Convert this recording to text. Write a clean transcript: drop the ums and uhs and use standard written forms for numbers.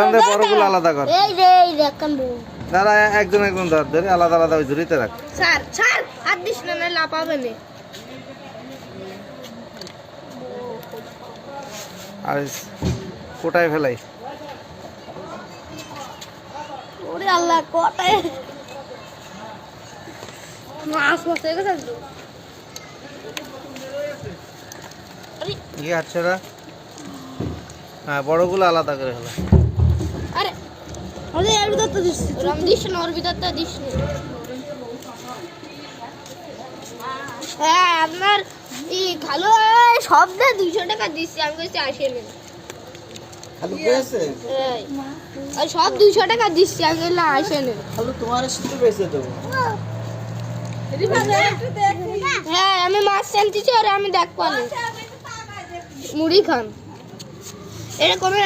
ওখান থেকে বড়গুলো আলাদা কর। এই যে কান দাঁড়া, একজন একজন ধরে আলাদা আলাদা ওই ঝুড়িতে রাখ। স্যার স্যার হাত দিস না, না লাপাবে না। আর কোটায় ফেলাই। ওরে আল্লাহ, কোটায় মাছ বসে গেছে তো। কি আছে রা? হ্যাঁ, বড়গুলো আলাদা করে ফেলা। আরে আরে এর ভিতর তো দিস, রাম দিস না, ওর ভিতর তো দিস না। হ্যাঁ আপনার এই খালো সব না 200 টাকা দিচ্ছি, আমি কাছে আসে না। খালু পেয়েছে? এই আর সব 200 টাকা দিচ্ছি, আমি না আসে না। খালু তোমার সাথে পেয়েছে তো। হ্যাঁ আমি মাছ আনতেছি আর আমি দেখ পানি মুড়ি খান, এটা কোনো